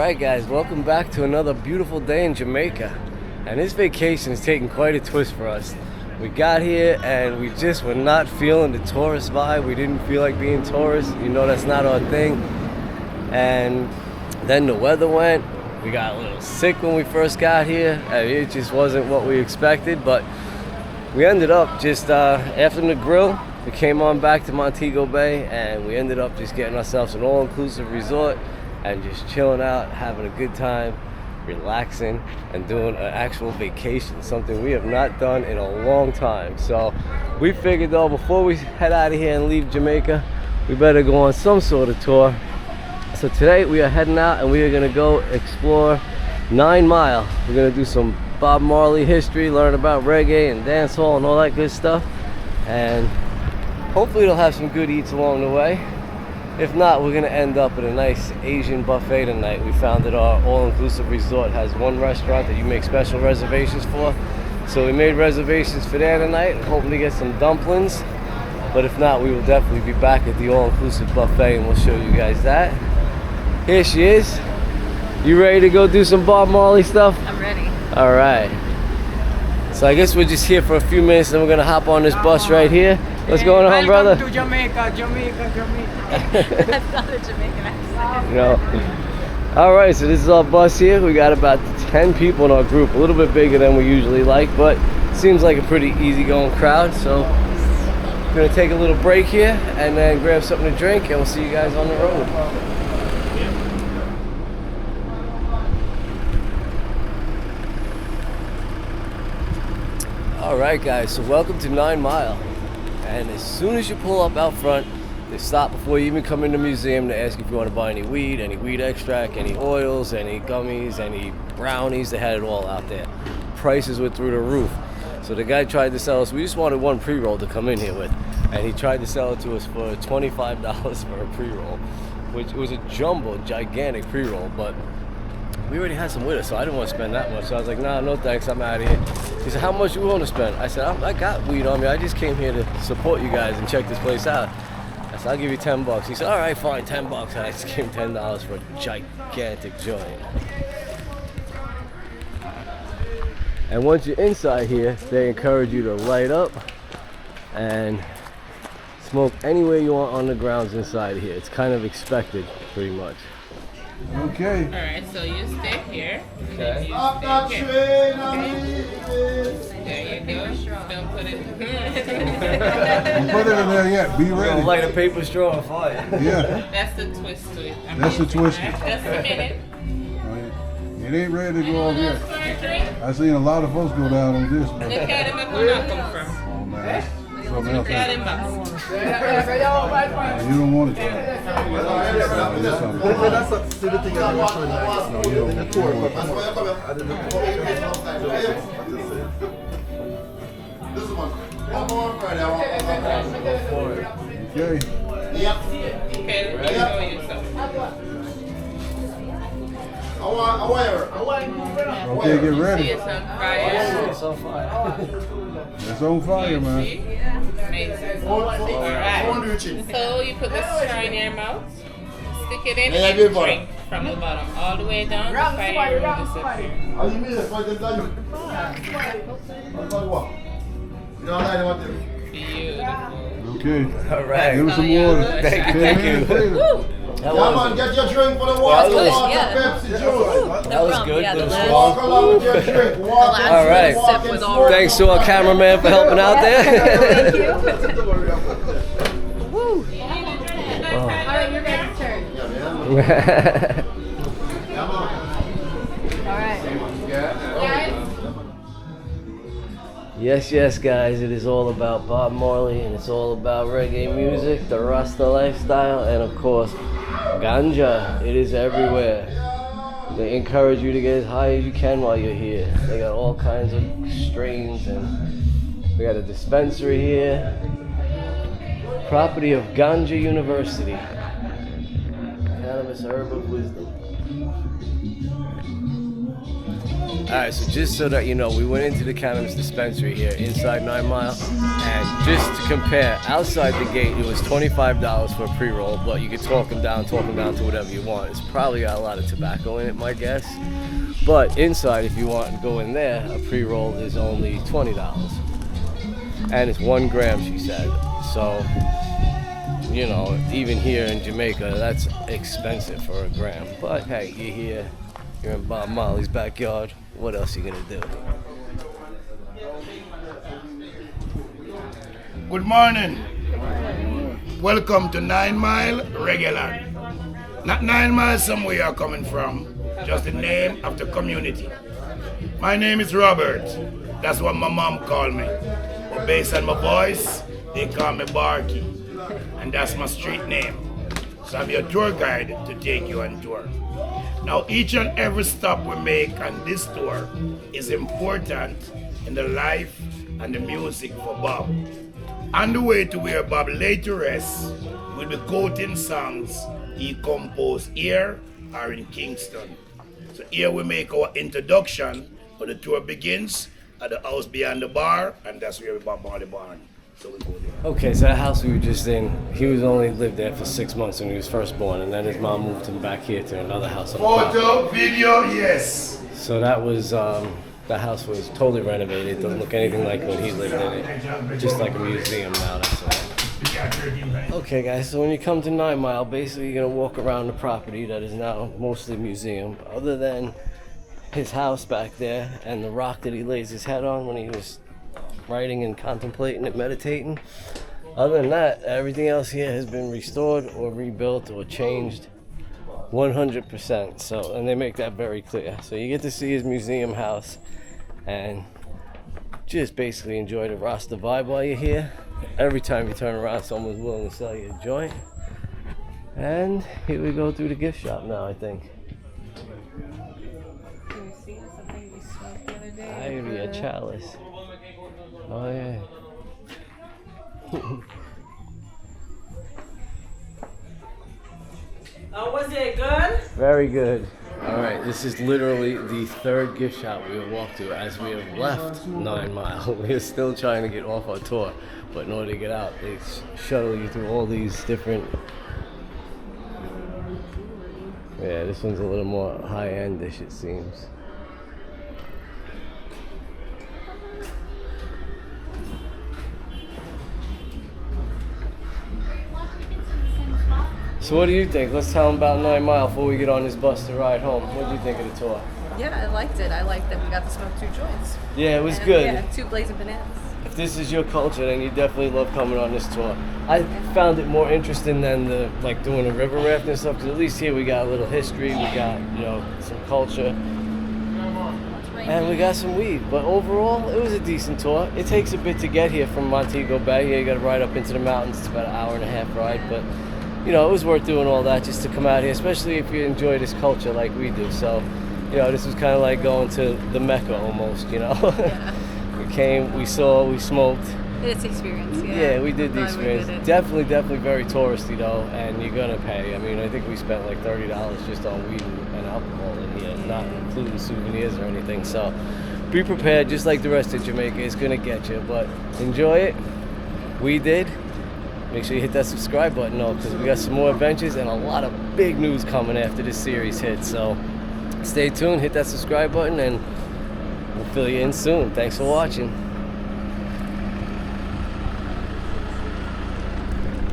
Alright guys, welcome back to another beautiful day in Jamaica. And this vacation is taking quite a twist for us. We got here and we just were not feeling the tourist vibe. We didn't feel like being tourists. You know that's not our thing. And then the weather went. We got a little sick when we first got here. It just wasn't what we expected, but we ended up just after the grill, we came on back to Montego Bay and we ended up just getting ourselves an all-inclusive resort and just chilling out, having a good time, relaxing, and doing an actual vacation, something we have not done in a long time. So we figured though, before we head out of here and leave Jamaica, we better go on some sort of tour. So today we are heading out and we are gonna go explore 9 Mile. We're gonna do some Bob Marley history, learn about reggae and dancehall and all that good stuff. And hopefully it'll have some good eats along the way. If not, we're gonna end up at a nice Asian buffet tonight. We found that our all-inclusive resort has one restaurant that you make special reservations for. So we made reservations for there tonight, hoping to get some dumplings. But if not, we will definitely be back at the all-inclusive buffet and we'll show you guys that. Here she is. You ready to go do some Bob Marley stuff? I'm ready. All right. So I guess we're just here for a few minutes and we're gonna hop on this bus right here. What's going on, brother? Welcome to Jamaica. That's not a Jamaican accent. No. All right, so this is our bus here. We got about 10 people in our group, a little bit bigger than we usually like, but seems like a pretty easygoing crowd. So we're gonna take a little break here and then grab something to drink, and we'll see you guys on the road. All right, guys, so welcome to 9 Mile. And as soon as you pull up out front, they stop before you even come in the museum to ask if you want to buy any weed extract, any oils, any gummies, any brownies. They had it all out there. Prices were through the roof. So the guy tried to sell us, we just wanted one pre-roll to come in here with. And he tried to sell it to us for $25 for a pre-roll, which was a jumbo, gigantic pre-roll, but we already had some with us, so I didn't want to spend that much. So I was like, nah, no thanks, I'm out of here. He said, how much you willing to spend? I said, I got weed on me. I just came here to support you guys and check this place out. I said, I'll give you $10. He said, all right, fine, $10. And I just gave him $10 for a gigantic joint. And once you're inside here, they encourage you to light up and smoke anywhere you want on the grounds inside here. It's kind of expected, pretty much. Okay. Alright, so you stay here. Okay. Up that train, There you go. Don't put it. Don't put it in there yet. Be ready. Light a paper straw on fire. Yeah. That's the twist to it. That's the twist. Just a minute. It ain't ready to go off yet. Drink. I seen a lot of folks go down on this. Look at him, where that come from? Oh man. Something Look at else. him, You don't want it. That's something. No, you don't. Okay. Okay, let me show you something. Okay, get See, ready. it's on fire. It's on fire. It's on fire, man. See? Amazing. Alright. So you put this straw in your mouth, stick it in, and drink from the bottom all the way down. The fire will disappear. Beautiful. Okay. All right. Give us some water. Thank you. That was, get your drink for the water. Pepsi juice. that was good. Yeah, the Little last- straw. Walk along with your drink. Walk All right. sip was all Thanks to our cameraman for helping out there. Thank you. Woo. All right, your guys' turn. All right. Yes, guys, it is all about Bob Marley and it's all about reggae music, the Rasta lifestyle, and of course, ganja. It is everywhere. They encourage you to get as high as you can while you're here. They got all kinds of strains, and we got a dispensary here. Property of Ganja University. Cannabis herb of wisdom. Alright, so just so that you know, we went into the cannabis dispensary here inside 9 Mile, and just to compare, outside the gate it was $25 for a pre-roll, but you could talk them down to whatever you want. It's probably got a lot of tobacco in it, my guess. But inside, if you want to go in there, a pre-roll is only $20. And it's 1 gram, she said. So, you know, even here in Jamaica, that's expensive for a gram. But hey, you're here, you're in Bob Marley's backyard. What else are you gonna do? Good morning. Welcome to 9 Mile Reggae Land. Not 9 miles somewhere you're coming from, just the name of the community. My name is Robert. That's what my mom called me. But based on my voice, they call me Barky. And that's my street name. So I'm your tour guide to take you on tour. Now, each and every stop we make on this tour is important in the life and the music for Bob. On the way to where Bob lay to rest, we'll be quoting songs he composed here or in Kingston. So here we make our introduction, but the tour begins at the house beyond the bar, and that's where Bob Marley born. So we go there. Okay, so that house we were just in, he was only lived there for 6 months when he was first born, and then his mom moved him back here to another house on the property. Photo, video, yes. So that was, the house was totally renovated. It doesn't look anything like when he lived in it. Just like a museum now, that's all. Okay guys, so when you come to 9 Mile, basically you're gonna walk around the property that is now mostly a museum, other than his house back there and the rock that he lays his head on when he was writing and contemplating and meditating. Other than that, everything else here has been restored or rebuilt or changed 100%. So, and they make that very clear. So you get to see his museum house and just basically enjoy the Rasta vibe while you're here. Every time you turn around, someone's willing to sell you a joint. And here we go through the gift shop now, I think. Can you see something we smoked the other day? I hear a chalice. Oh yeah. Was it good? Very good. All right, this is literally the 3rd gift shop we have walked to as we have left 9 Mile. We're still trying to get off our tour, but in order to get out, they shuttle you through all these different. Yeah, this one's a little more high-endish, it seems. So what do you think? Let's tell them about 9 Mile before we get on this bus to ride home. What do you think of the tour? Yeah, I liked it. I liked that we got to smoke 2 joints. Yeah, it was And, good. Yeah, 2 blazing bananas. If this is your culture, then you definitely love coming on this tour. I found it more interesting than the doing a river raft and stuff, because at least here we got a little history, we got some culture, and we got some weed. But overall, it was a decent tour. It takes a bit to get here from Montego Bay. Yeah, you got to ride up into the mountains. It's about an hour-and-a-half ride, but it was worth doing all that just to come out here, especially if you enjoy this culture like we do. So, this was kind of like going to the Mecca almost. Yeah. We came, we saw, we smoked. It's experience, yeah. Yeah, we did the Glad we experience. did it. Definitely very touristy though, and you're gonna pay. I mean, I think we spent like $30 just on weed and alcohol in here, not including souvenirs or anything. So be prepared, just like the rest of Jamaica. It's gonna get you, but enjoy it. We did. Make sure you hit that subscribe button though, because we got some more adventures and a lot of big news coming after this series hits. So stay tuned, hit that subscribe button, and we'll fill you in soon. Thanks for watching.